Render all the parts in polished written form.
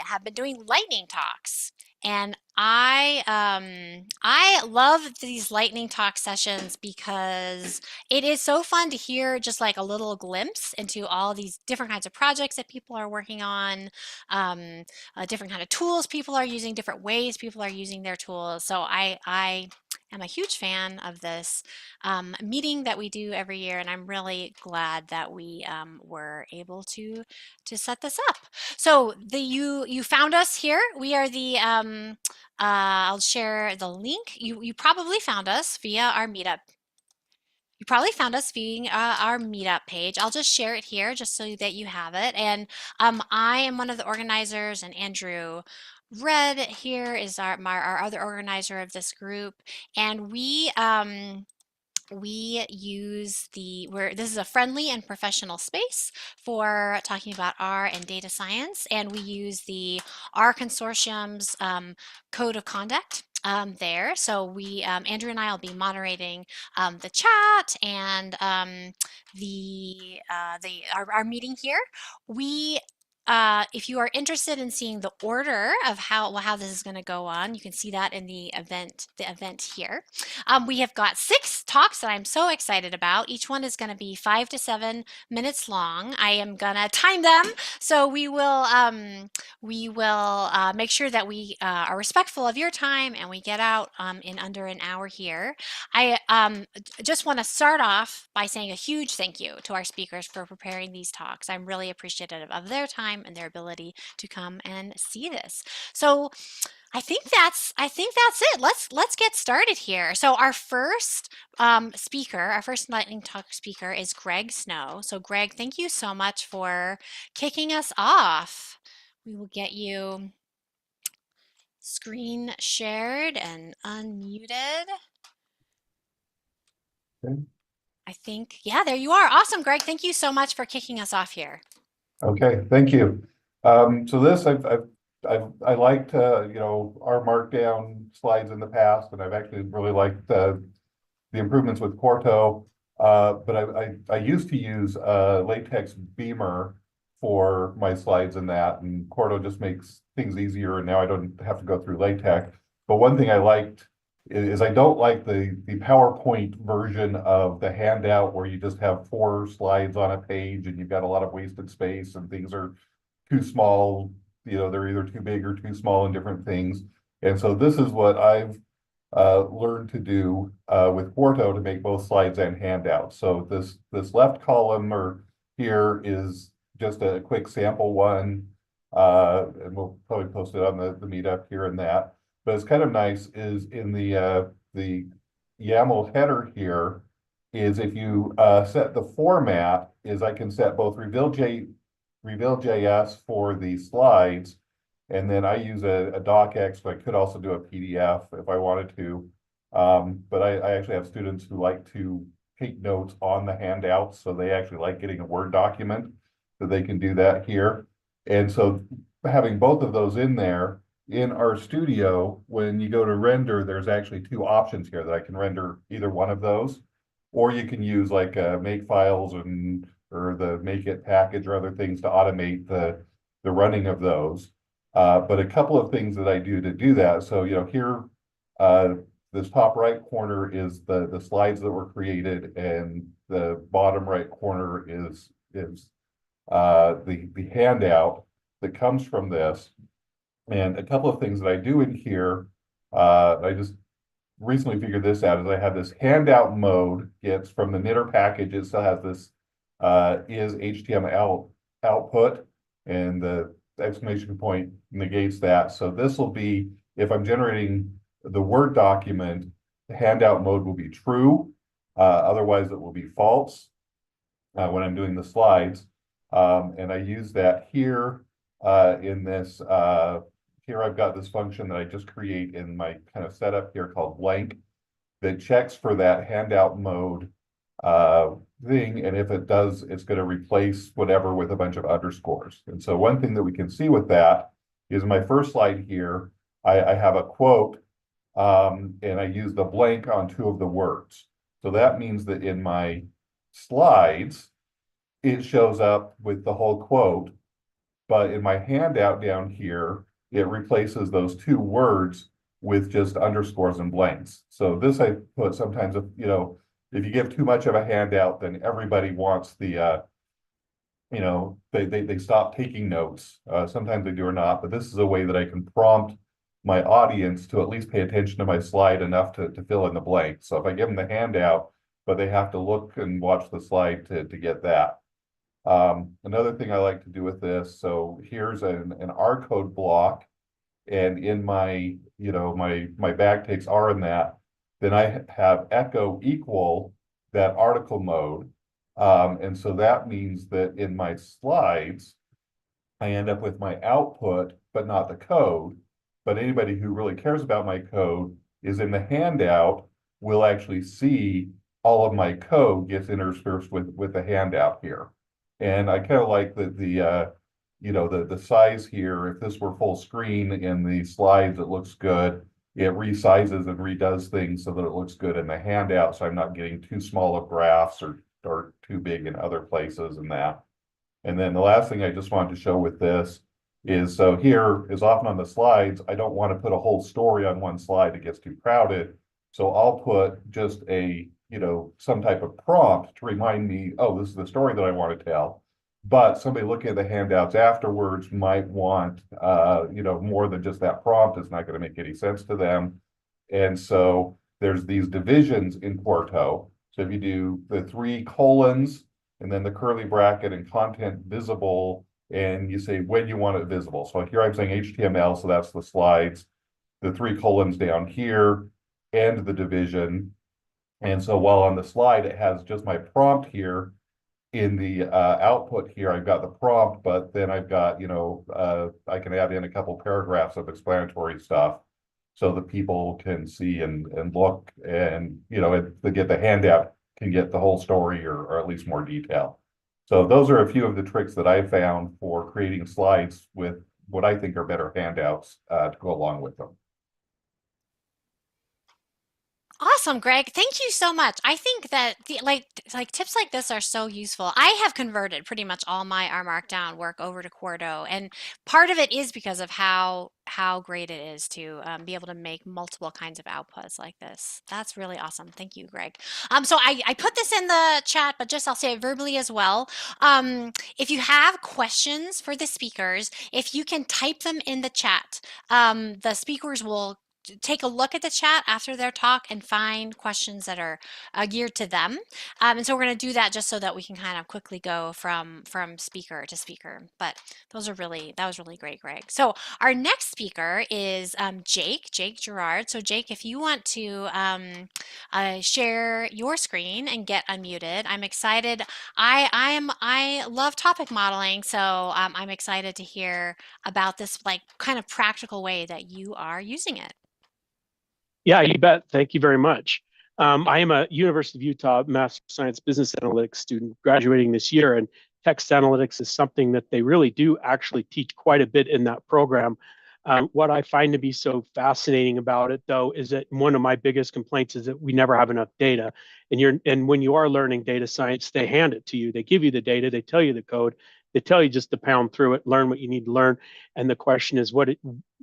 have been doing lightning talks. And I love these lightning talk sessions because it is so fun to hear just like a little glimpse into all these different kinds of projects that people are working on, um, different kind of tools people are using, different ways people are using their tools. So I am a huge fan of this meeting that we do every year, and I'm really glad that we were able to set this up. So you found us here. We are the I'll share the link. You probably found us via our meetup. You probably found us via our meetup page. I'll just share it here just so that you have it. And I am one of the organizers, and Andrew Red here is our other organizer of this group. And we use this is a friendly and professional space for talking about R and data science, and we use the R consortium's code of conduct there. So Andrew and I will be moderating the chat and our meeting here. We if you are interested in seeing the order of how this is going to go on, you can see that in the event here. We have got 6 talks that I'm so excited about. Each one is going to be 5 to 7 minutes long. I am going to time them, so we will make sure that we are respectful of your time and we get out in under an hour here. I just want to start off by saying a huge thank you to our speakers for preparing these talks. I'm really appreciative of their time and their ability to come and see this. So I think that's it. Let's get started here. So our first speaker, our first lightning talk speaker is Greg Snow. So Greg, thank you so much for kicking us off. We will get you screen shared and unmuted. Okay. I think, yeah, there you are. Awesome, Greg. Thank you so much for kicking us off here. Okay, thank you. So this I liked our Markdown slides in the past, and I've actually really liked the improvements with Quarto. But I used to use LaTeX Beamer for my slides in that, and Quarto just makes things easier, and now I don't have to go through LaTeX. But one thing I liked is I don't like the PowerPoint version of the handout where you just have 4 slides on a page and you've got a lot of wasted space and things are too small. They're either too big or too small in different things. And so this is what I've learned to do with Quarto to make both slides and handouts. So this left column or here is just a quick sample one, and we'll probably post it on the meetup here and that. But it's kind of nice is in the YAML header here is if you set the format is I can set both Reveal.js for the slides, and then I use a docx, but I could also do a PDF if I wanted to. But I actually have students who like to take notes on the handouts, so they actually like getting a Word document, so they can do that here. And so having both of those in there, in our studio, when you go to render, there's actually 2 options here that I can render either one of those, or you can use like make files or the make it package or other things to automate the running of those. But a couple of things that I do to do that. So here, this top right corner is the slides that were created, and the bottom right corner is the handout that comes from this. And a couple of things that I do in here, I just recently figured this out, is I have this handout mode. It's from the knitter package. It still has this is HTML output, and the exclamation point negates that. So this will be, if I'm generating the Word document, the handout mode will be true. Otherwise, it will be false when I'm doing the slides. And I use that here in this. Here I've got this function that I just create in my kind of setup here called blank that checks for that handout mode thing. And if it does, it's going to replace whatever with a bunch of underscores. And so one thing that we can see with that is my first slide here, I have a quote, and I use the blank on 2 of the words. So that means that in my slides, it shows up with the whole quote. But in my handout down here, it replaces those two words with just underscores and blanks. So this I put sometimes, if you give too much of a handout, then everybody wants they stop taking notes. Sometimes they do or not, but this is a way that I can prompt my audience to at least pay attention to my slide enough to fill in the blanks. So if I give them the handout, but they have to look and watch the slide to get that. Another thing I like to do with this, so here's an R code block, and in my, my backticks are in that. Then I have echo equal that article mode. And so that means that in my slides, I end up with my output, but not the code. But anybody who really cares about my code is in the handout will actually see all of my code gets interspersed with the handout here. And I kind of like the size here. If this were full screen in the slides, it looks good. It resizes and redoes things so that it looks good in the handout. So I'm not getting too small of graphs or too big in other places and that. And then the last thing I just wanted to show with this is, so here is often on the slides, I don't want to put a whole story on one slide. It gets too crowded. So I'll put just some type of prompt to remind me, oh, this is the story that I want to tell. But somebody looking at the handouts afterwards might want, more than just that prompt. It's not going to make any sense to them. And so there's these divisions in Quarto. So if you do the 3 colons and then the curly bracket and content visible, and you say when you want it visible. So here I'm saying HTML, so that's the slides, the 3 colons down here, and the division. And so while on the slide, it has just my prompt here. In the output here, I've got the prompt, but then I've got, I can add in a couple paragraphs of explanatory stuff so that people can see and look and, they get the handout, can get the whole story or at least more detail. So those are a few of the tricks that I found for creating slides with what I think are better handouts to go along with them. Awesome, Greg. Thank you so much. I think that like tips like this are so useful. I have converted pretty much all my R Markdown work over to Quarto, and part of it is because of how great it is to be able to make multiple kinds of outputs like this. That's really awesome. Thank you, Greg. So I put this in the chat, but just I'll say it verbally as well. If you have questions for the speakers, if you can type them in the chat, the speakers will take a look at the chat after their talk and find questions that are geared to them. And so we're going to do that just so that we can kind of quickly go from speaker to speaker. But that was really great, Greg. So our next speaker is Jake Gerard. So Jake, if you want to share your screen and get unmuted, I'm excited. I love topic modeling, so I'm excited to hear about this like kind of practical way that you are using it. Yeah, you bet. Thank you very much. I am a University of Utah Master of Science Business Analytics student graduating this year, and text analytics is something that they really do actually teach quite a bit in that program. What I find to be so fascinating about it, though, is that one of my biggest complaints is that we never have enough data. And when you are learning data science, they hand it to you. They give you the data. They tell you the code. They tell you just to pound through it, learn what you need to learn. And the question is, when are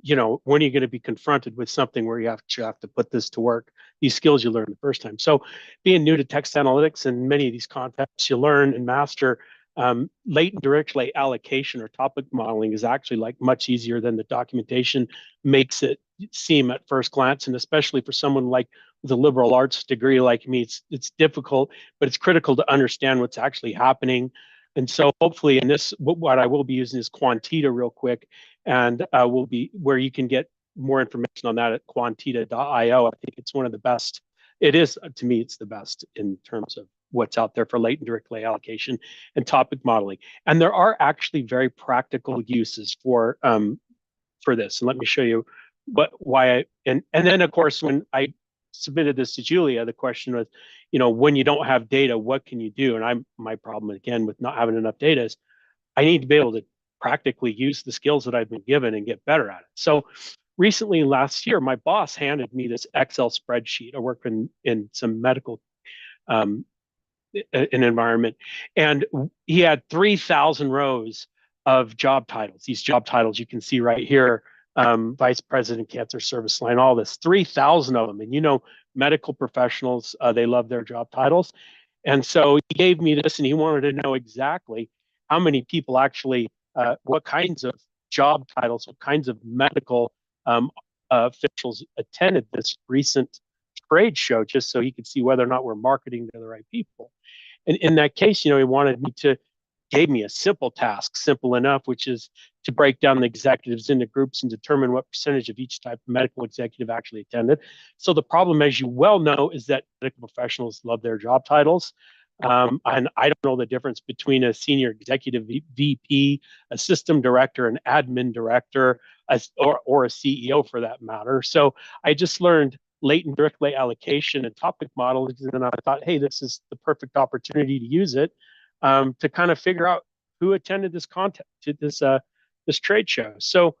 you going to be confronted with something where you have to put this to work, these skills you learned the first time? So being new to text analytics and many of these concepts you learn and master, latent direct lay allocation or topic modeling is actually like much easier than the documentation makes it seem at first glance. And especially for someone like with a liberal arts degree like me, it's difficult, but it's critical to understand what's actually happening. And so hopefully in this, what I will be using is Quantita real quick, and will be where you can get more information on that at quantita.io. I think it's one of the best. It is, to me, it's the best in terms of what's out there for latent direct lay allocation and topic modeling. And there are actually very practical uses for this. And let me show you and then of course, when I submitted this to Julia, the question was, when you don't have data, what can you do? And my problem again with not having enough data is I need to be able to practically use the skills that I've been given and get better at it. So recently, last year, my boss handed me this Excel spreadsheet. I work in some medical an environment, and he had 3,000 rows of job titles. These job titles you can see right here, Vice President, Cancer Service Line, all this, 3,000 of them. And you know, medical professionals, they love their job titles. And so he gave me this and he wanted to know exactly how many people actually, what kinds of job titles, what kinds of medical officials attended this recent trade show, just so he could see whether or not we're marketing to the right people. And in that case, you know, he wanted me to, gave me a simple task, simple enough, which is to break down the executives into groups and determine what percentage of each type of medical executive actually attended. So the problem, as you well know, is that medical professionals love their job titles. And I don't know the difference between a senior executive VP, a system director, an admin director, or a CEO for that matter. So I just learned latent direct lay allocation and topic models, and I thought, hey, this is the perfect opportunity to use it to kind of figure out who attended this content, to this trade show. So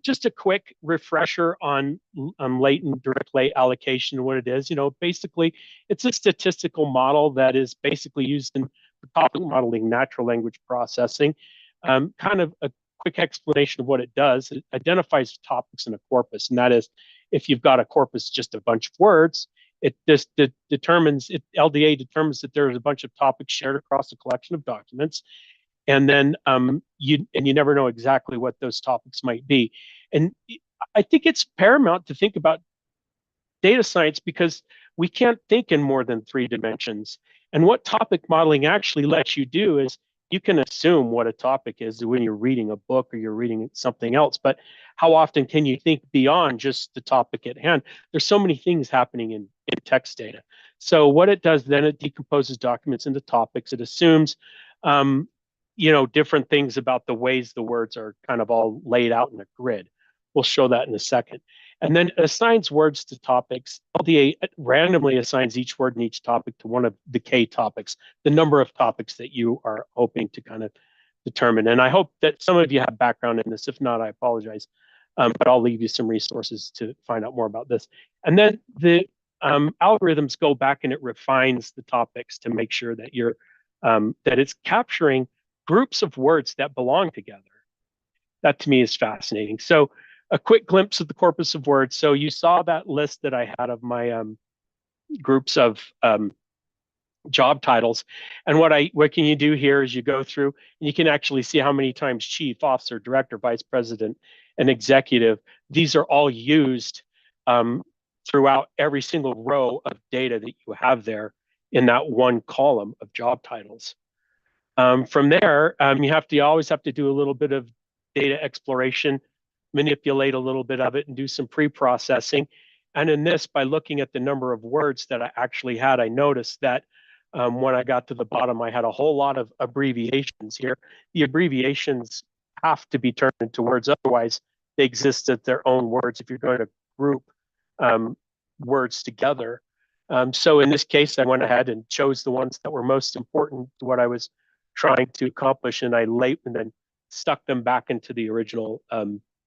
just a quick refresher on latent direct lay allocation and what it is. You know, basically, it's a statistical model that is basically used in topic modeling, natural language processing. Kind of a quick explanation of what it does. It identifies topics in a corpus, and that is, if you've got a corpus, just a bunch of words, it just determines, LDA determines that there's a bunch of topics shared across a collection of documents. And then you never know exactly what those topics might be. And I think it's paramount to think about data science because we can't think in more than 3 dimensions. And what topic modeling actually lets you do is you can assume what a topic is when you're reading a book or you're reading something else, but how often can you think beyond just the topic at hand? There's so many things happening in text data. So what it does then, it decomposes documents into topics. It assumes you know, different things about the ways the words are kind of all laid out in a grid. We'll show that in a second. And then it assigns words to topics. LDA randomly assigns each word in each topic to one of the K topics, the number of topics that you are hoping to kind of determine. And I hope that some of you have background in this. If not, I apologize. But I'll leave you some resources to find out more about this. And then the algorithms go back and it refines the topics to make sure that you're that it's capturing groups of words that belong together. That to me is fascinating. So a quick glimpse of the corpus of words. So you saw that list that I had of my groups of job titles. And what can you do here is you go through and you can actually see how many times chief, officer, director, vice president, and executive. These are all used throughout every single row of data that you have there in that one column of job titles. From there, you always have to do a little bit of data exploration, manipulate a little bit of it, and do some pre-processing. And in this, by looking at the number of words that I actually had, I noticed that when I got to the bottom, I had a whole lot of abbreviations here. The abbreviations have to be turned into words, otherwise they exist as their own words if you're going to group words together. So in this case, I went ahead and chose the ones that were most important to what I was trying to accomplish, and and then stuck them back into the original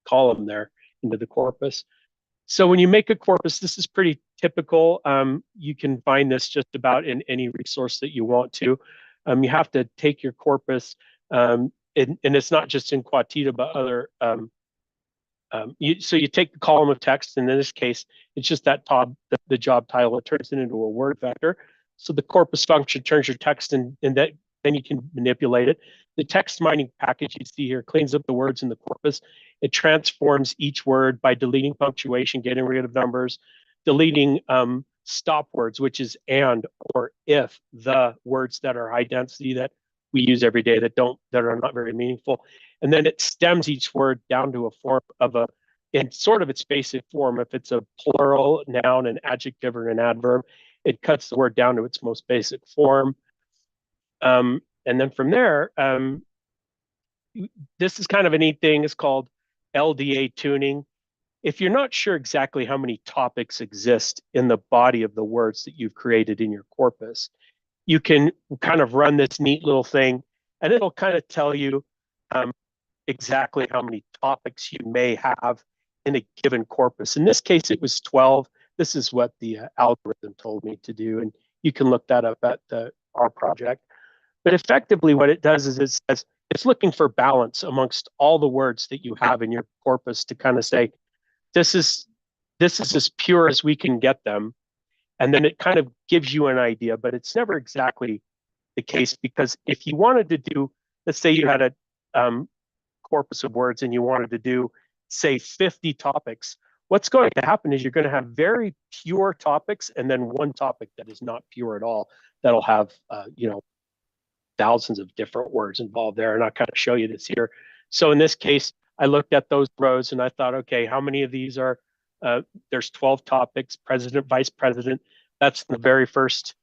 column there, into the corpus. So when you make a corpus, this is pretty typical. You can find this just about in any resource that you want to. You have to take your corpus, and it's not just in Quantita, but other. So you take the column of text, and in this case, it's just that the job title. It turns it into a word vector. So the corpus function turns your text in that. Then you can manipulate it. The text mining package you see here cleans up the words in the corpus. It transforms each word by deleting punctuation, getting rid of numbers, deleting stop words, which is and or if, the words that are high density that we use every day that are not very meaningful. And then it stems each word down to a form of in sort of its basic form. If it's a plural, noun, an adjective, or an adverb, it cuts the word down to its most basic form. And then from there, this is kind of a neat thing. It's called LDA tuning. If you're not sure exactly how many topics exist in the body of the words that you've created in your corpus, you can kind of run this neat little thing, and it'll kind of tell you exactly how many topics you may have in a given corpus. In this case, it was 12. This is what the algorithm told me to do, and you can look that up at our project. But effectively what it does is it says, it's looking for balance amongst all the words that you have in your corpus to kind of say, this is as pure as we can get them. And then it kind of gives you an idea, but it's never exactly the case, because if you wanted to do, let's say you had a corpus of words and you wanted to do, say, 50 topics, what's going to happen is you're going to have very pure topics and then one topic that is not pure at all, that'll have, thousands of different words involved there. And I'll kind of show you this here. So in this case, I looked at those rows and I thought, okay, how many of these are, there's 12 topics, president, vice president. That's the very first,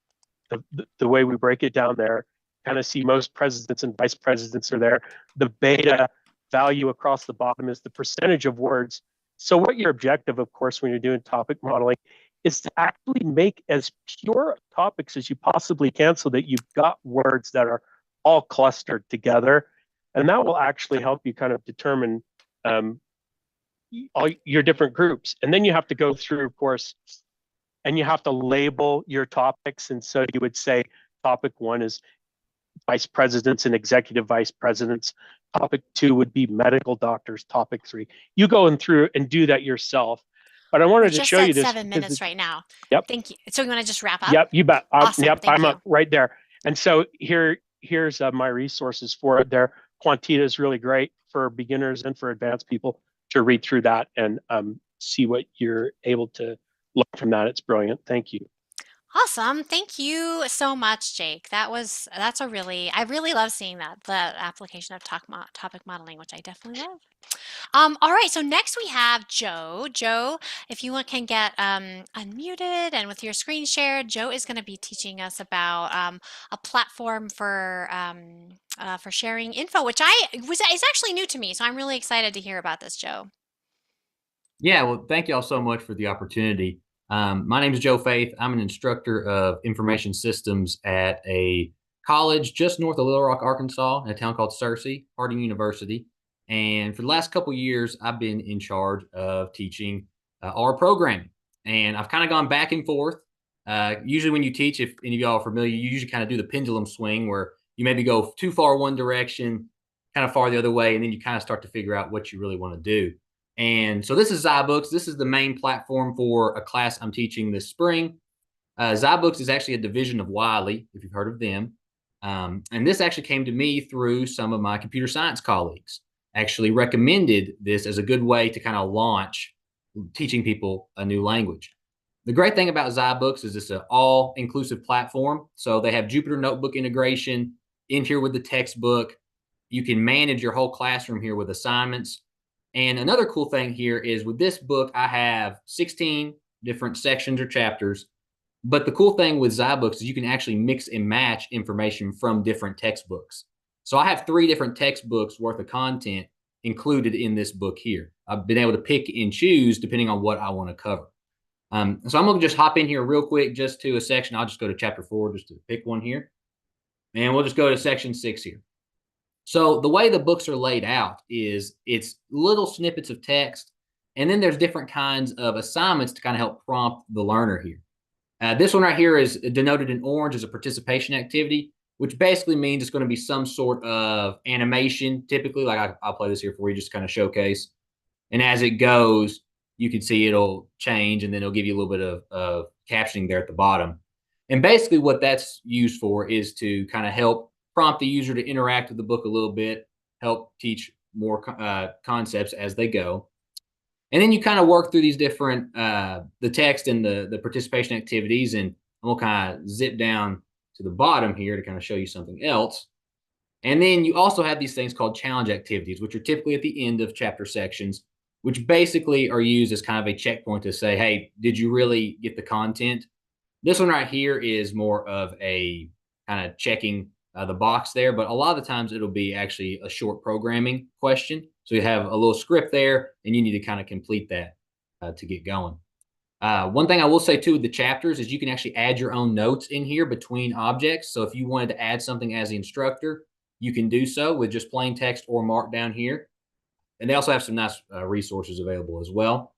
the way we break it down there. Kind of see most presidents and vice presidents are there. The beta value across the bottom is the percentage of words. So what your objective, of course, when you're doing topic modeling, is to actually make as pure topics as you possibly can so that you've got words that are all clustered together. And that will actually help you kind of determine all your different groups. And then you have to go through, of course, and you have to label your topics. And so you would say topic 1 is vice presidents and executive vice presidents. Topic 2 would be medical doctors. Topic 3, you go in through and do that yourself. But I wanted to show you this. 7 minutes right now. Yep. Thank you. So you want to just wrap up? Yep, you bet. Awesome. Yep, Thank I'm you. up right there. And so here's my resources for it there. Quantita is really great for beginners and for advanced people to read through that and see what you're able to learn from that. It's brilliant. Thank you. Awesome. Thank you so much, Jake. I really love seeing that, the application of topic modeling, which I definitely love. All right, so next we have Joe. Joe, if you can get unmuted and with your screen shared, Joe is going to be teaching us about a platform for sharing info, which is actually new to me. So I'm really excited to hear about this, Joe. Yeah, well, thank y'all so much for the opportunity. My name is Joe Faith. I'm an instructor of information systems at a college just north of Little Rock, Arkansas, in a town called SLC, Harding University. And for the last couple of years, I've been in charge of teaching our programming. And I've kind of gone back and forth. Usually when you teach, if any of y'all are familiar, you usually kind of do the pendulum swing where you maybe go too far one direction, kind of far the other way, and then you kind of start to figure out what you really want to do. And so this is zyBooks. This is the main platform for a class I'm teaching this spring. zyBooks is actually a division of Wiley, if you've heard of them. And this actually came to me through some of my computer science colleagues. Actually recommended this as a good way to kind of launch teaching people a new language. The great thing about zyBooks is it's an all-inclusive platform. So they have Jupyter Notebook integration in here with the textbook. You can manage your whole classroom here with assignments. And another cool thing here is with this book, I have 16 different sections or chapters. But the cool thing with zyBooks is you can actually mix and match information from different textbooks. So I have 3 different textbooks worth of content included in this book here. I've been able to pick and choose depending on what I want to cover. So I'm going to just hop in here real quick just to a section. I'll just go to chapter 4 just to pick one here. And we'll just go to section 6 here. So the way the books are laid out is it's little snippets of text, and then there's different kinds of assignments to kind of help prompt the learner here. This one right here is denoted in orange as a participation activity, which basically means it's going to be some sort of animation, typically. Like I'll play this here for you, just kind of showcase. And as it goes, you can see it'll change, and then it'll give you a little bit of captioning there at the bottom. And basically what that's used for is to kind of help prompt the user to interact with the book a little bit, help teach more concepts as they go. And then you kind of work through these different, the text and the participation activities. And we'll kind of zip down to the bottom here to kind of show you something else. And then you also have these things called challenge activities, which are typically at the end of chapter sections, which basically are used as kind of a checkpoint to say, hey, did you really get the content? This one right here is more of a kind of checking the box there, but a lot of the times it'll be actually a short programming question. So you have a little script there, and you need to kind of complete that to get going. One thing I will say too with the chapters is you can actually add your own notes in here between objects. So if you wanted to add something as the instructor, you can do so with just plain text or markdown here. And they also have some nice resources available as well.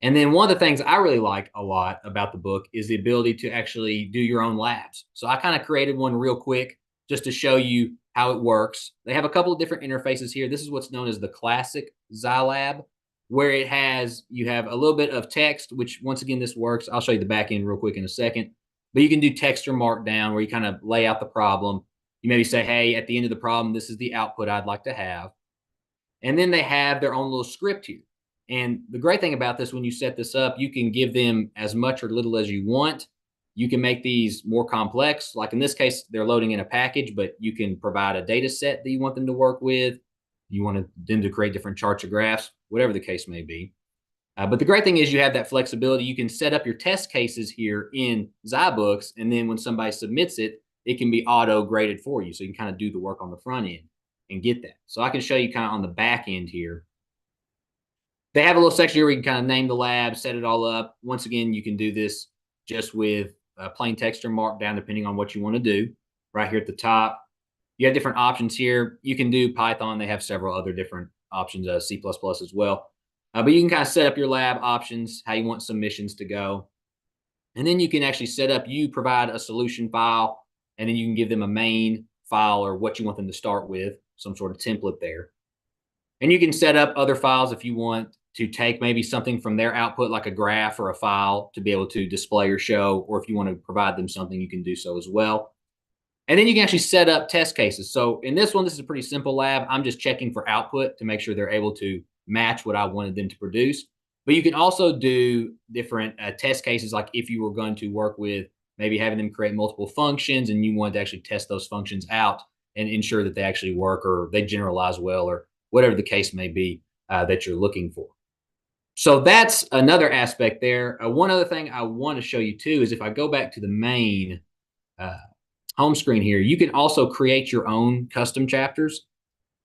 And then one of the things I really like a lot about the book is the ability to actually do your own labs. So I kind of created one real quick just to show you how it works. They have a couple of different interfaces here. This is what's known as the classic Xylab, where you have a little bit of text, which once again, this works. I'll show you the back end real quick in a second, but you can do text or markdown where you kind of lay out the problem. You maybe say, hey, at the end of the problem, this is the output I'd like to have. And then they have their own little script here. And the great thing about this, when you set this up, you can give them as much or little as you want. You can make these more complex. Like in this case, they're loading in a package, but you can provide a data set that you want them to work with. You want them to create different charts or graphs, whatever the case may be. But the great thing is you have that flexibility. You can set up your test cases here in Zybooks, and then when somebody submits it, it can be auto graded for you. So you can kind of do the work on the front end and get that. So I can show you kind of on the back end here. They have a little section here where you can kind of name the lab, set it all up. Once again, you can do this just with plain text or markdown, depending on what you want to do. Right here at the top, you have different options here. You can do Python. They have several other different options, C++ as well. But you can kind of set up your lab options, how you want submissions to go. And then you can actually set up, you provide a solution file, and then you can give them a main file or what you want them to start with, some sort of template there. And you can set up other files if you want to take maybe something from their output, like a graph or a file, to be able to display or show, or if you want to provide them something, you can do so as well. And then you can actually set up test cases. So in this one, this is a pretty simple lab. I'm just checking for output to make sure they're able to match what I wanted them to produce. But you can also do different test cases, like if you were going to work with maybe having them create multiple functions and you wanted to actually test those functions out and ensure that they actually work or they generalize well or whatever the case may be that you're looking for. So that's another aspect there. One other thing I want to show you too is if I go back to the main home screen here, you can also create your own custom chapters,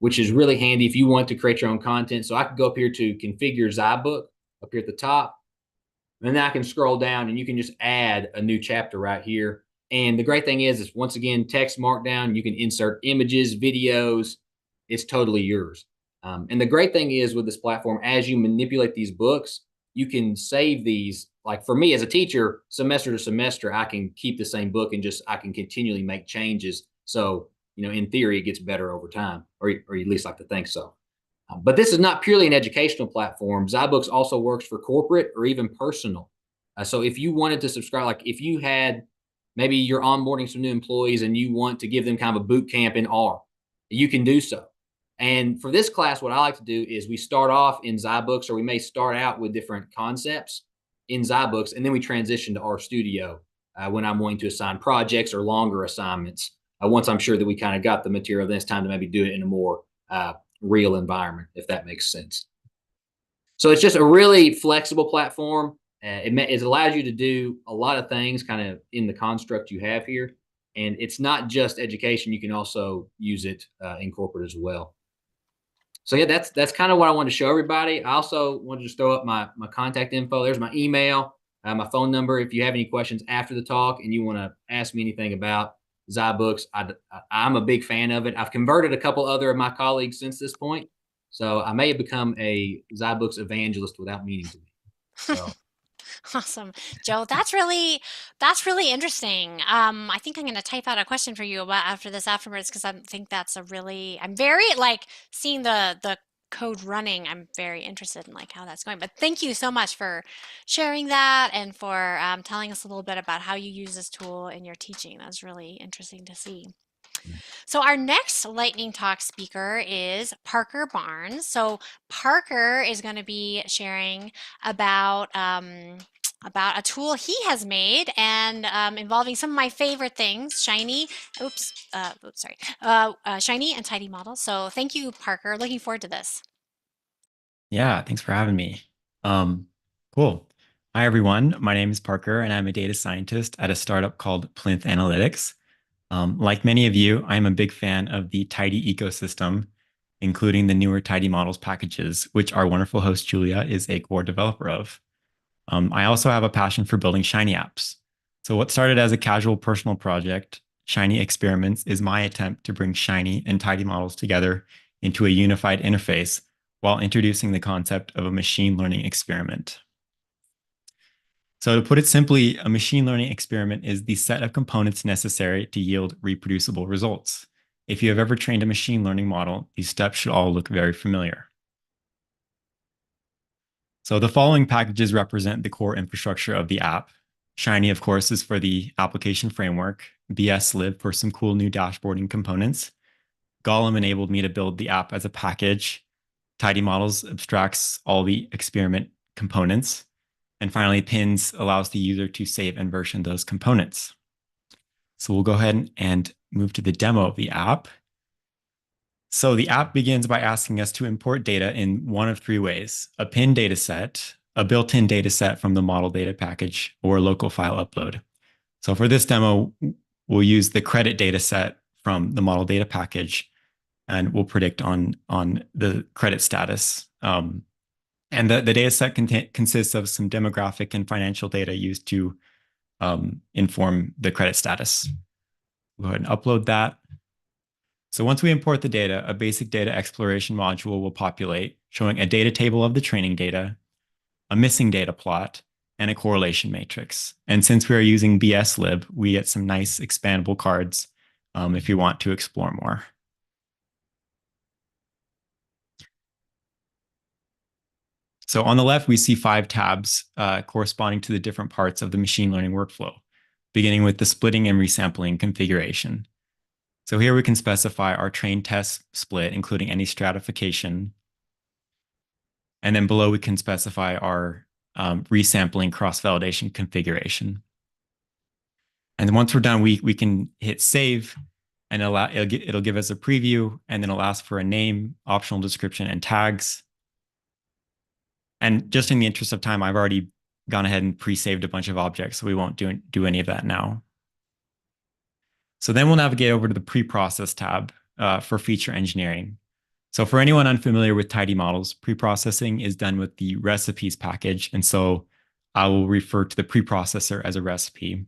which is really handy if you want to create your own content. So I could go up here to configure Zybook up here at the top, and then I can scroll down and you can just add a new chapter right here. And the great thing is once again, text markdown, you can insert images, videos, it's totally yours. And the great thing is with this platform, as you manipulate these books, you can save these. Like for me as a teacher, semester to semester, I can keep the same book and I can continually make changes. So, in theory, it gets better over time, or at least like to think so. But this is not purely an educational platform. Zybooks also works for corporate or even personal. So if you wanted to subscribe, like if you had maybe you're onboarding some new employees and you want to give them kind of a boot camp in R, you can do so. And for this class, what I like to do is we start off in Zybooks, or we may start out with different concepts in Zybooks, and then we transition to RStudio when I'm wanting to assign projects or longer assignments. Once I'm sure that we kind of got the material, then it's time to maybe do it in a more real environment, if that makes sense. So it's just a really flexible platform. It allows you to do a lot of things kind of in the construct you have here. And it's not just education. You can also use it in corporate as well. So yeah, that's kind of what I wanted to show everybody. I also wanted to just throw up my contact info. There's my email, my phone number. If you have any questions after the talk and you want to ask me anything about Zybooks, I'm a big fan of it. I've converted a couple other of my colleagues since this point. So I may have become a Zybooks evangelist without meaning to be. So. Awesome. Joe, that's really interesting. I think I'm going to type out a question for you about after this afterwards, because I think that's I'm very seeing the code running. I'm very interested in how that's going. But thank you so much for sharing that and for telling us a little bit about how you use this tool in your teaching. That's really interesting to see. So our next lightning talk speaker is Parker Barnes. So Parker is going to be sharing about a tool he has made and involving some of my favorite things, Shiny, Shiny and Tidy models. So thank you, Parker. Looking forward to this. Yeah, thanks for having me. Cool. Hi, everyone. My name is Parker, and I'm a data scientist at a startup called Plinth Analytics. Like many of you, I'm a big fan of the Tidy ecosystem, including the newer Tidy models packages, which our wonderful host, Julia, is a core developer of. I also have a passion for building Shiny apps. So what started as a casual personal project, Shiny Experiments, is my attempt to bring Shiny and Tidy models together into a unified interface while introducing the concept of a machine learning experiment. So to put it simply, a machine learning experiment is the set of components necessary to yield reproducible results. If you have ever trained a machine learning model, these steps should all look very familiar. So the following packages represent the core infrastructure of the app. Shiny, of course, is for the application framework. BSLib for some cool new dashboarding components. Golem enabled me to build the app as a package. Tidy Models abstracts all the experiment components. And finally, Pins allows the user to save and version those components. So we'll go ahead and move to the demo of the app. So the app begins by asking us to import data in one of three ways: a pin dataset, a built-in dataset from the model data package, or a local file upload. So for this demo, we'll use the credit dataset from the model data package, and we'll predict on the credit status. And the dataset consists of some demographic and financial data used to inform the credit status. We'll go ahead and upload that. So once we import the data, a basic data exploration module will populate, showing a data table of the training data, a missing data plot, and a correlation matrix. And since we are using BSLib, we get some nice expandable cards if you want to explore more. So on the left, we see 5 tabs corresponding to the different parts of the machine learning workflow, beginning with the splitting and resampling configuration. So here we can specify our train test split, including any stratification. And then below, we can specify our resampling cross-validation configuration. And then once we're done, we can hit save, and it'll give us a preview, and then it'll ask for a name, optional description, and tags. And just in the interest of time, I've already gone ahead and pre-saved a bunch of objects, so we won't do any of that now. So then we'll navigate over to the pre-process tab for feature engineering. So for anyone unfamiliar with Tidy Models, pre-processing is done with the recipes package. And so I will refer to the preprocessor as a recipe.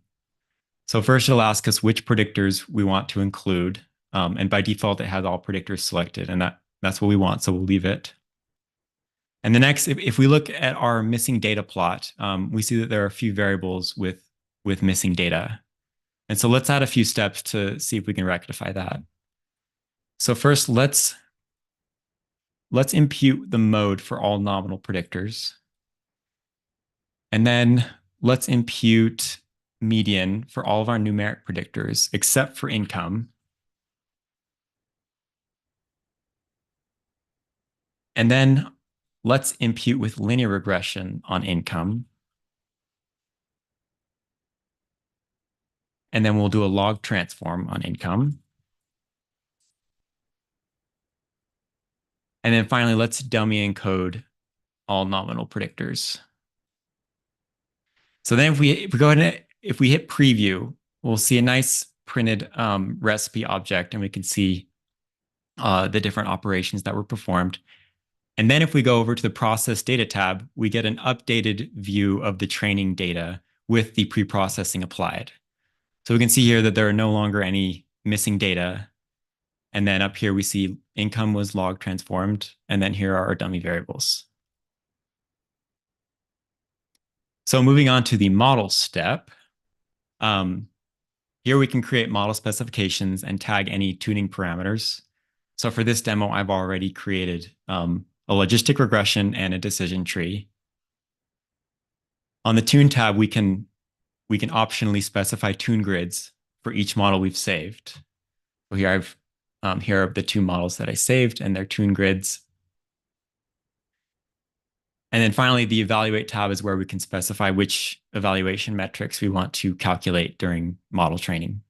So first it'll ask us which predictors we want to include. And by default, it has all predictors selected, and that's what we want. So we'll leave it. And the next, if we look at our missing data plot, we see that there are a few variables with missing data. And so let's add a few steps to see if we can rectify that. So first, let's impute the mode for all nominal predictors. And then let's impute median for all of our numeric predictors, except for income. And then let's impute with linear regression on income. And then we'll do a log transform on income. And then finally, let's dummy encode all nominal predictors. So then if we go ahead and if we hit preview, we'll see a nice printed recipe object, and we can see the different operations that were performed. And then if we go over to the process data tab, we get an updated view of the training data with the pre-processing applied. So we can see here that there are no longer any missing data. And then up here, we see income was log transformed. And then here are our dummy variables. So moving on to the model step. Here we can create model specifications and tag any tuning parameters. So for this demo, I've already created a logistic regression and a decision tree. On the tune tab, we can optionally specify tune grids for each model we've saved. So here here are the 2 models that I saved and their tune grids. And then finally, the evaluate tab is where we can specify which evaluation metrics we want to calculate during model training.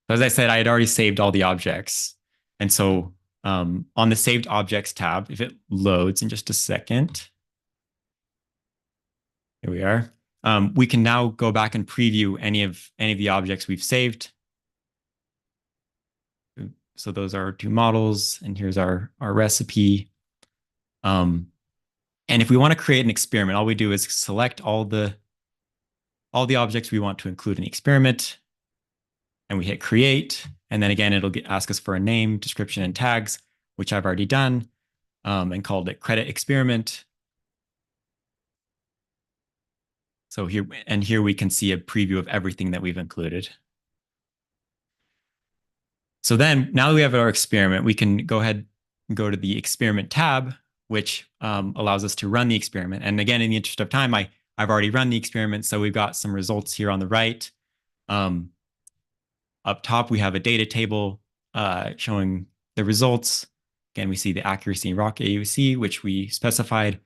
So as I said, I had already saved all the objects. And so on the saved objects tab, if it loads in just a second, here we are. We can now go back and preview any of the objects we've saved. So those are our 2 models, and here's our recipe. And if we want to create an experiment, all we do is select all the objects we want to include in the experiment, and we hit create. And then again, it'll ask us for a name, description, and tags, which I've already done, and called it credit experiment. So here we can see a preview of everything that we've included. So then now that we have our experiment, we can go ahead and go to the experiment tab, which allows us to run the experiment. And again, in the interest of time, I've already run the experiment. So we've got some results here on the right. Up top, we have a data table showing the results. Again, we see the accuracy in ROC AUC, which we specified,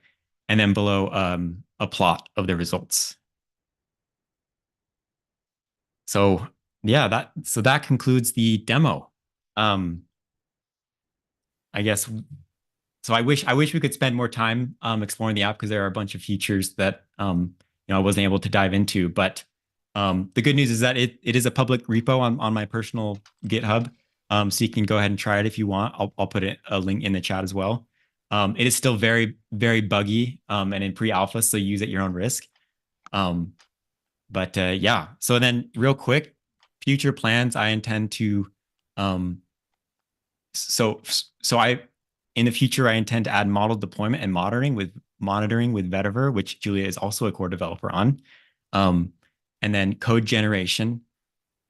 and then below a plot of the results. So yeah, that concludes the demo. I guess so. I wish we could spend more time exploring the app, because there are a bunch of features that I wasn't able to dive into. But the good news is that it is a public repo on my personal GitHub. So you can go ahead and try it if you want. I'll put a link in the chat as well. It is still very, very buggy and in pre-alpha, so use at your own risk. But yeah, so then real quick, future plans, I intend to, in the future, I intend to add model deployment and monitoring with Vetiver, which Julia is also a core developer on. And then code generation,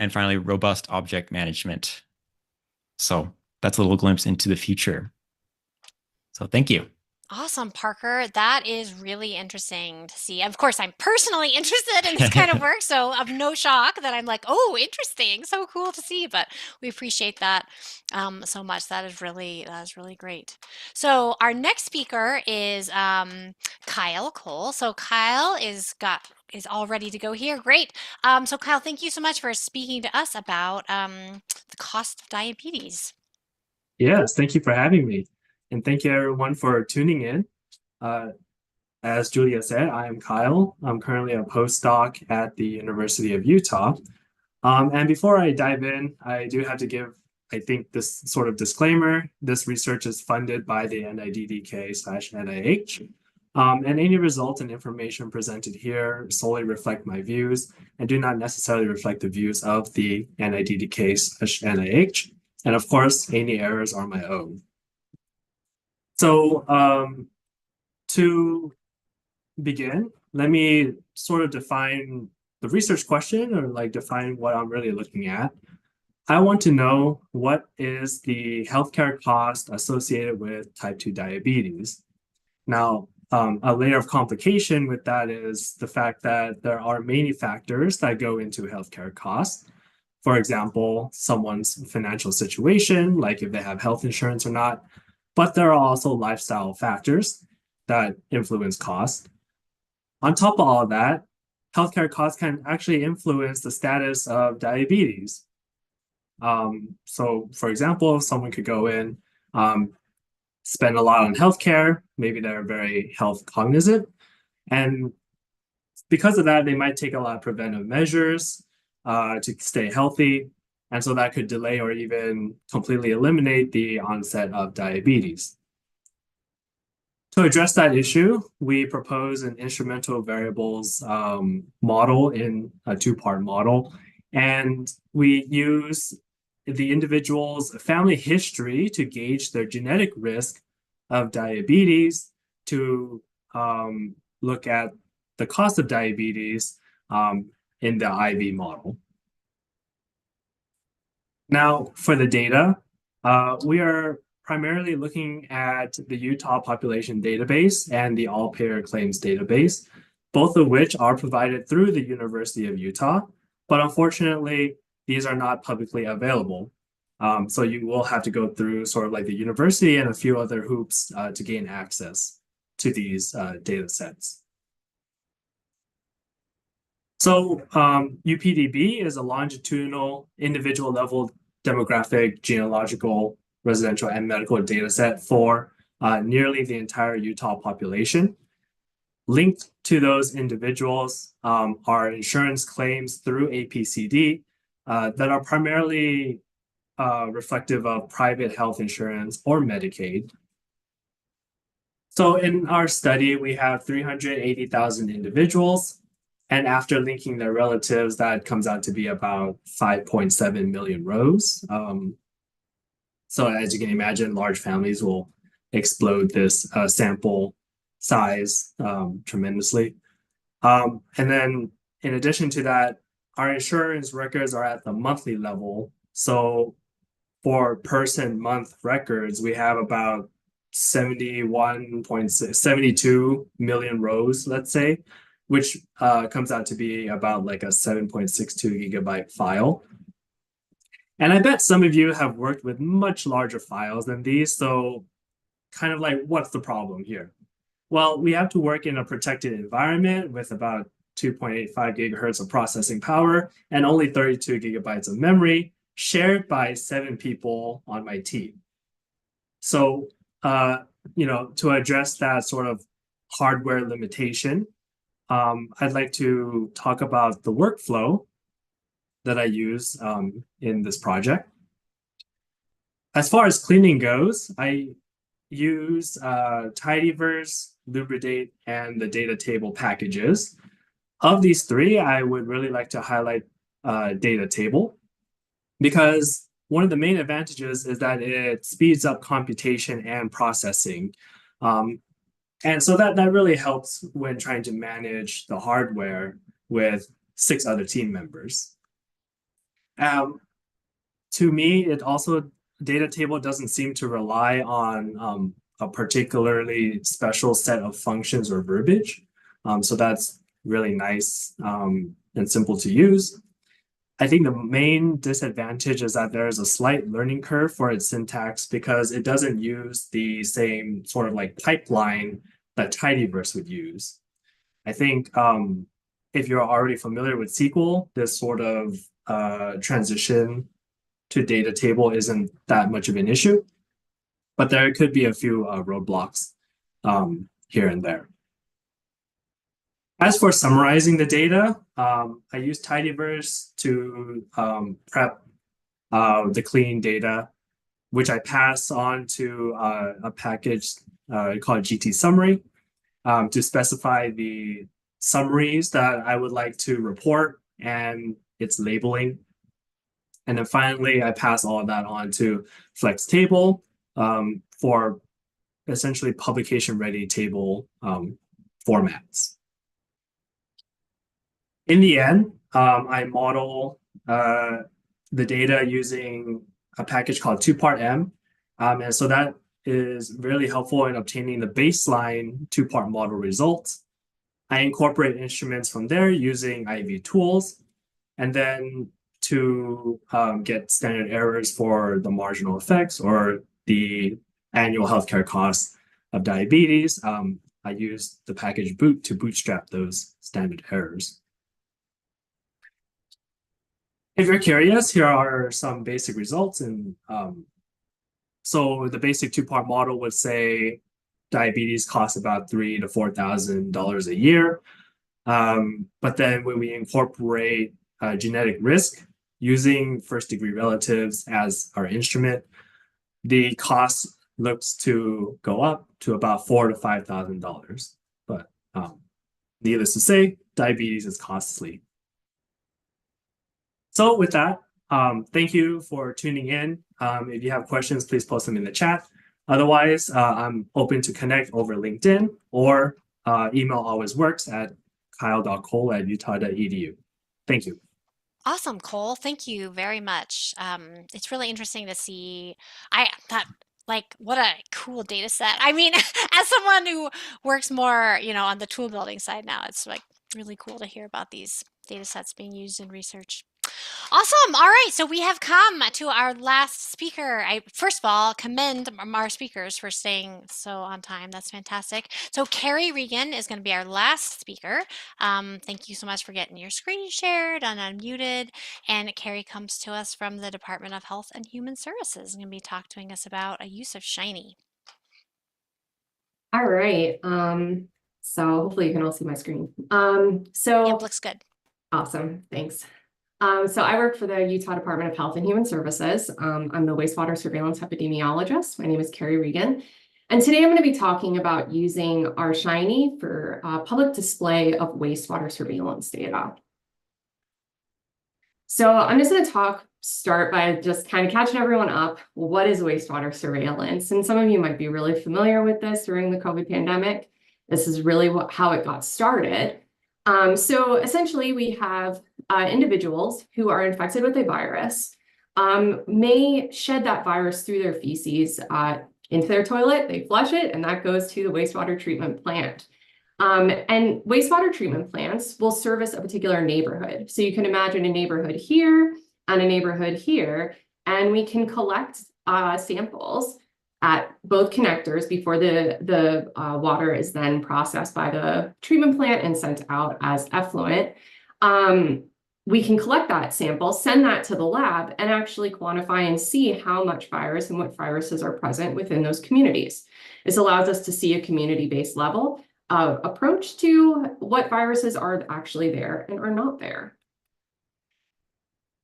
and finally, robust object management. So that's a little glimpse into the future. So thank you. Awesome, Parker. That is really interesting to see. Of course, I'm personally interested in this kind of work, so of no shock that I'm like, oh, interesting, so cool to see. But we appreciate that so much. That is really great. So our next speaker is Kyle Cole. So Kyle is all ready to go here. Great. So Kyle, thank you so much for speaking to us about the cost of diabetes. Yes, thank you for having me. And thank you everyone for tuning in. As Julia said, I am Kyle. I'm currently a postdoc at the University of Utah. And before I dive in, I do have to give, I think, this sort of disclaimer. This research is funded by the NIDDK/NIH. And any results and information presented here solely reflect my views and do not necessarily reflect the views of the NIDDK/NIH. And of course, any errors are my own. So to begin, let me sort of define the research question, or like define what I'm really looking at. I want to know, what is the healthcare cost associated with type 2 diabetes? Now, a layer of complication with that is the fact that there are many factors that go into healthcare costs. For example, someone's financial situation, like if they have health insurance or not. But there are also lifestyle factors that influence cost. On top of all of that, healthcare costs can actually influence the status of diabetes. So, for example, someone could go in, spend a lot on healthcare, maybe they're very health cognizant, and because of that, they might take a lot of preventive measures to stay healthy. And so that could delay or even completely eliminate the onset of diabetes. To address that issue, we propose an instrumental variables model in a two-part model. And we use the individual's family history to gauge their genetic risk of diabetes, to look at the cost of diabetes in the IV model. Now, for the data, we are primarily looking at the Utah Population Database and the All Payer Claims Database, both of which are provided through the University of Utah, but unfortunately, these are not publicly available. So you will have to go through sort of like the university and a few other hoops to gain access to these data sets. So UPDB is a longitudinal individual level demographic, genealogical, residential, and medical data set for nearly the entire Utah population. Linked to those individuals are insurance claims through APCD that are primarily reflective of private health insurance or Medicaid. So in our study, we have 380,000 individuals. And after linking their relatives, that comes out to be about 5.7 million rows. So as you can imagine, large families will explode this sample size tremendously. And then in addition to that, our insurance records are at the monthly level. So for person month records, we have about 71.72 million rows, let's say, which comes out to be about like a 7.62 gigabyte file. And I bet some of you have worked with much larger files than these. So kind of like, what's the problem here? Well, we have to work in a protected environment with about 2.85 gigahertz of processing power and only 32 gigabytes of memory shared by 7 people on my team. So, to address that sort of hardware limitation, I'd like to talk about the workflow that I use in this project. As far as cleaning goes, I use tidyverse, Lubridate, and the data table packages. Of these 3, I would really like to highlight data table, because one of the main advantages is that it speeds up computation and processing. And so that really helps when trying to manage the hardware with 6 other team members. To me, it also, data table doesn't seem to rely on a particularly special set of functions or verbiage. So that's really nice and simple to use. I think the main disadvantage is that there is a slight learning curve for its syntax because it doesn't use the same sort of like pipeline that tidyverse would use. I think if you're already familiar with SQL, this sort of transition to data table isn't that much of an issue, but there could be a few roadblocks here and there. As for summarizing the data, I use tidyverse to prep the clean data, which I pass on to a package called GT summary to specify the summaries that I would like to report and its labeling. And then finally, I pass all of that on to Flex Table for essentially publication-ready table formats. In the end, I model the data using a package called 2part-M. And so that is really helpful in obtaining the baseline 2-part model results. I incorporate instruments from there using IV tools. And then to get standard errors for the marginal effects or the annual healthcare costs of diabetes, I use the package boot to bootstrap those standard errors. If you're curious, here are some basic results. And so the basic 2-part model would say diabetes costs about $3,000 to $4,000 a year. But then when we incorporate genetic risk using first-degree relatives as our instrument, the cost looks to go up to about $4,000 to $5,000. But needless to say, diabetes is costly. So with that, thank you for tuning in. If you have questions, please post them in the chat. Otherwise, I'm open to connect over LinkedIn, or email always works at kyle.cole@utah.edu. Thank you. Awesome, Cole. Thank you very much. It's really interesting to see. What a cool data set. I mean, as someone who works more, on the tool building side now, it's like really cool to hear about these data sets being used in research. Awesome. All right. So we have come to our last speaker. I first of all commend our speakers for staying so on time. That's fantastic. So Carrie Regan is going to be our last speaker. Thank you so much for getting your screen shared and unmuted. And Carrie comes to us from the Department of Health and Human Services and going to be talking to us about a use of Shiny. All right. So hopefully you can all see my screen. Yep, looks good. Awesome. Thanks. So I work for the Utah Department of Health and Human Services. I'm the wastewater surveillance epidemiologist. My name is Carrie Regan. And today I'm going to be talking about using our Shiny for public display of wastewater surveillance data. So I'm just going to start by just kind of catching everyone up. What is wastewater surveillance? And some of you might be really familiar with this during the COVID pandemic. This is really how it got started. So essentially, we have individuals who are infected with a virus, may shed that virus through their feces into their toilet, they flush it, and that goes to the wastewater treatment plant. And wastewater treatment plants will service a particular neighborhood. So you can imagine a neighborhood here and a neighborhood here, and we can collect samples at both connectors before the water is then processed by the treatment plant and sent out as effluent. We can collect that sample, send that to the lab, and actually quantify and see how much virus and what viruses are present within those communities. This allows us to see a community-based level approach to what viruses are actually there and are not there.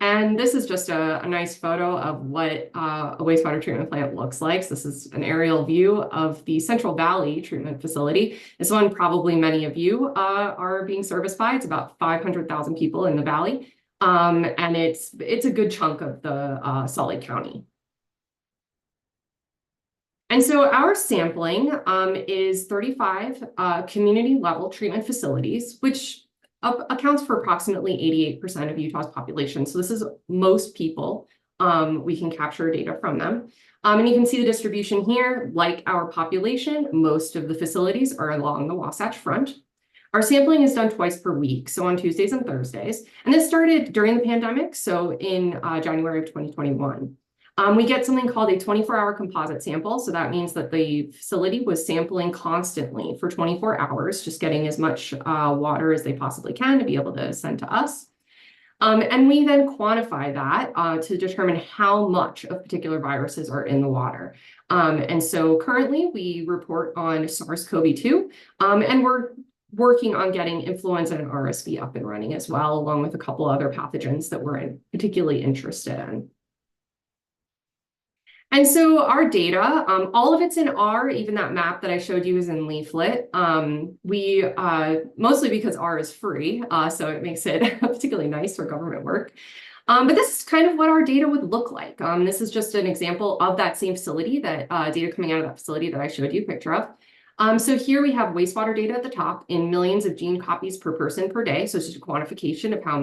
And this is just a nice photo of what a wastewater treatment plant looks like. So this is an aerial view of the Central Valley treatment facility. This one probably many of you are being serviced by. It's about 500,000 people in the valley. And it's a good chunk of the Salt Lake County. And so our sampling is 35 community level treatment facilities, which accounts for approximately 88% of Utah's population. So this is most people. We can capture data from them. And you can see the distribution here. Like our population, most of the facilities are along the Wasatch Front. Our sampling is done twice per week, so on Tuesdays and Thursdays. And this started during the pandemic, so in January of 2021. We get something called a 24-hour composite sample. So that means that the facility was sampling constantly for 24 hours, just getting as much water as they possibly can to be able to send to us. And we then quantify that to determine how much of particular viruses are in the water. And so currently we report on SARS-CoV-2, and we're working on getting influenza and RSV up and running as well, along with a couple other pathogens that we're particularly interested in. And so our data, all of it's in R, even that map that I showed you is in Leaflet. Mostly because R is free, so it makes it particularly nice for government work. But this is kind of what our data would look like. This is just an example of that same facility, that data coming out of that facility that I showed you a picture of. So here we have wastewater data at the top in millions of gene copies per person per day. So it's just a quantification of how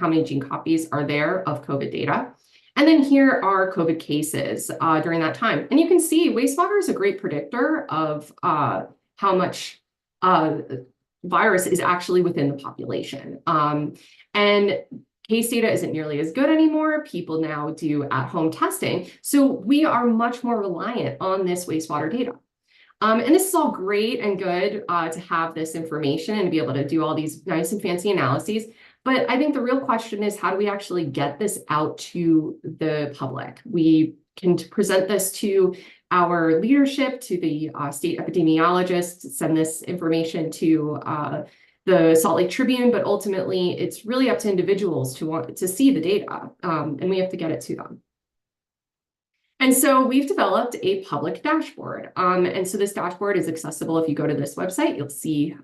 many gene copies are there of COVID data. And then here are COVID cases during that time. And you can see wastewater is a great predictor of how much virus is actually within the population. And case data isn't nearly as good anymore. People now do at-home testing. So we are much more reliant on this wastewater data. And this is all great and good to have this information and to be able to do all these nice and fancy analyses. But I think the real question is, how do we actually get this out to the public? We can present this to our leadership, to the state epidemiologists, send this information to the Salt Lake Tribune, but ultimately it's really up to individuals to want to see the data, and we have to get it to them. And so we've developed a public dashboard. And so this dashboard is accessible. If you go to this website, you'll see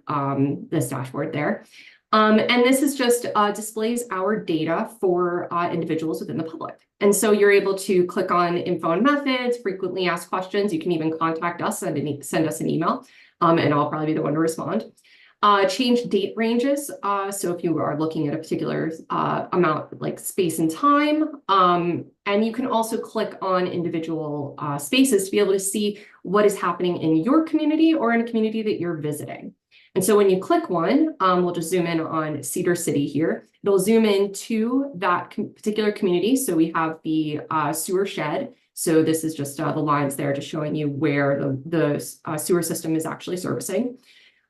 this dashboard there. And this is just displays our data for individuals within the public. And so you're able to click on info and methods, frequently asked questions. You can even contact us and send us an email, and I'll probably be the one to respond. Change date ranges. So if you are looking at a particular amount, like space and time, and you can also click on individual spaces to be able to see what is happening in your community or in a community that you're visiting. And so when you click one, we'll just zoom in on Cedar City here. It'll zoom in to that particular community. So we have the sewer shed. So this is just the lines there, just showing you where the sewer system is actually servicing.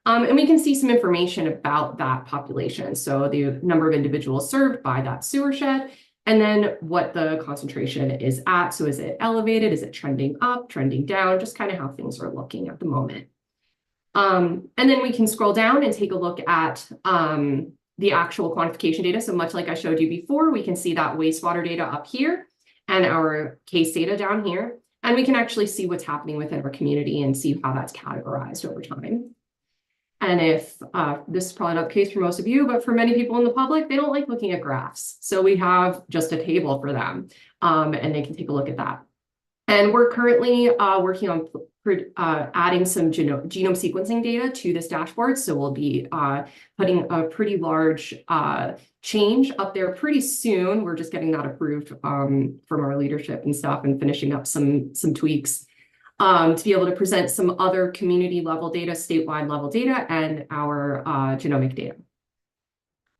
And we can see some information about that population. So the number of individuals served by that sewer shed, and then what the concentration is at. So is it elevated? Is it trending up, trending down? Just kind of how things are looking at the moment. And then we can scroll down and take a look at the actual quantification data. So much like I showed you before, we can see that wastewater data up here and our case data down here. And we can actually see what's happening within our community and see how that's categorized over time. And if this is probably not the case for most of you, but for many people in the public, they don't like looking at graphs. So we have just a table for them, and they can take a look at that. And we're currently working on adding some genome sequencing data to this dashboard. So we'll be putting a pretty large change up there pretty soon. We're just getting that approved from our leadership and stuff and finishing up some tweaks to be able to present some other community level data, statewide level data, and our genomic data.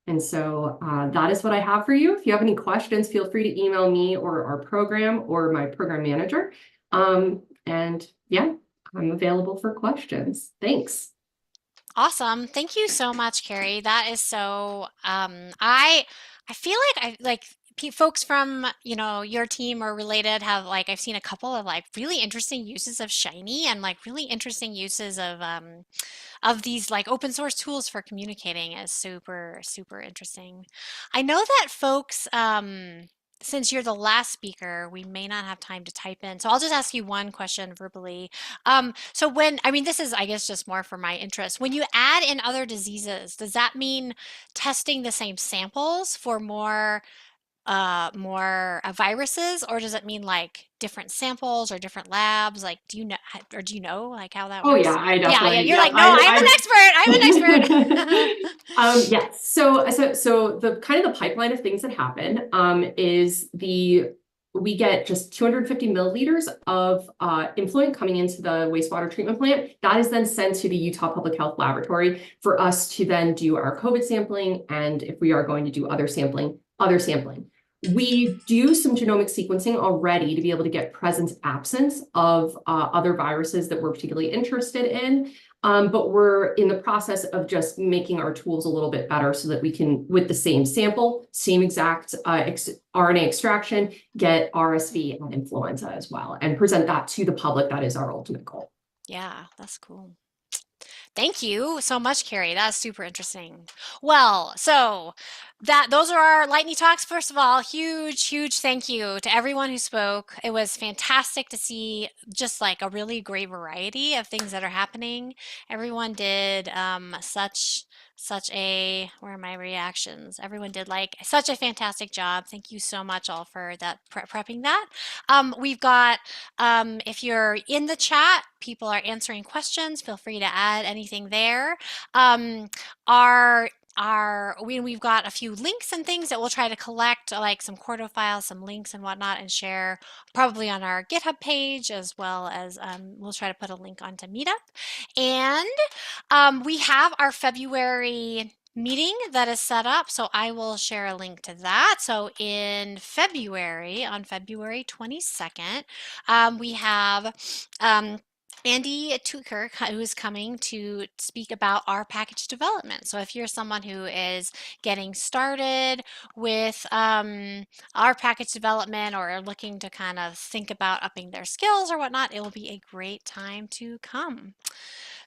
And so that is what I have for you. If you have any questions, feel free to email me or our program or my program manager. And yeah, I'm available for questions. Thanks. Awesome. Thank you so much, Carrie. That is so, I feel like folks from, your team or related have I've seen a couple of really interesting uses of Shiny and really interesting uses of these open source tools for communicating is super, super interesting. I know that folks, since you're the last speaker, we may not have time to type in. So I'll just ask you one question verbally. So this is, I guess, just more for my interest. When you add in other diseases, does that mean testing the same samples for more viruses, or does it mean different samples or different labs? Do you know, how that Oh works? yeah, I Yeah, definitely. you're Yeah, no, I'm an expert. I'm an expert. Yes. So the kind of the pipeline of things that happen is we get just 250 milliliters of influent coming into the wastewater treatment plant. That is then sent to the Utah Public Health Laboratory for us to then do our COVID sampling, and if we are going to do other sampling. We do some genomic sequencing already to be able to get presence absence of other viruses that we're particularly interested in. But we're in the process of just making our tools a little bit better so that we can, with the same sample, same exact RNA extraction, get RSV and influenza as well, and present that to the public. That is our ultimate goal. Yeah, that's cool. Thank you so much, Carrie. That's super interesting. Well, so those are our lightning talks. First of all, huge thank you to everyone who spoke. It was fantastic to see just a really great variety of things that are happening. Everyone did such a, where are my reactions? Everyone did such a fantastic job. Thank you so much all for that prepping that. We've got, if you're in the chat, people are answering questions. Feel free to add anything there. We've got a few links and things that we'll try to collect, some Quarto files, some links and whatnot, and share probably on our GitHub page, as well as we'll try to put a link onto Meetup. And we have our February meeting that is set up, so I will share a link to that. So in February, on February 22nd, we have Andy Tucker, who's coming to speak about our package development. So if you're someone who is getting started with our package development, or are looking to kind of think about upping their skills or whatnot, it will be a great time to come.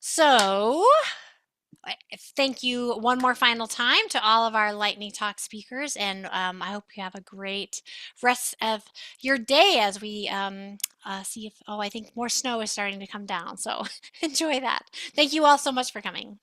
So thank you one more final time to all of our Lightning Talk speakers, and I hope you have a great rest of your day as we see if, I think more snow is starting to come down, so enjoy that. Thank you all so much for coming.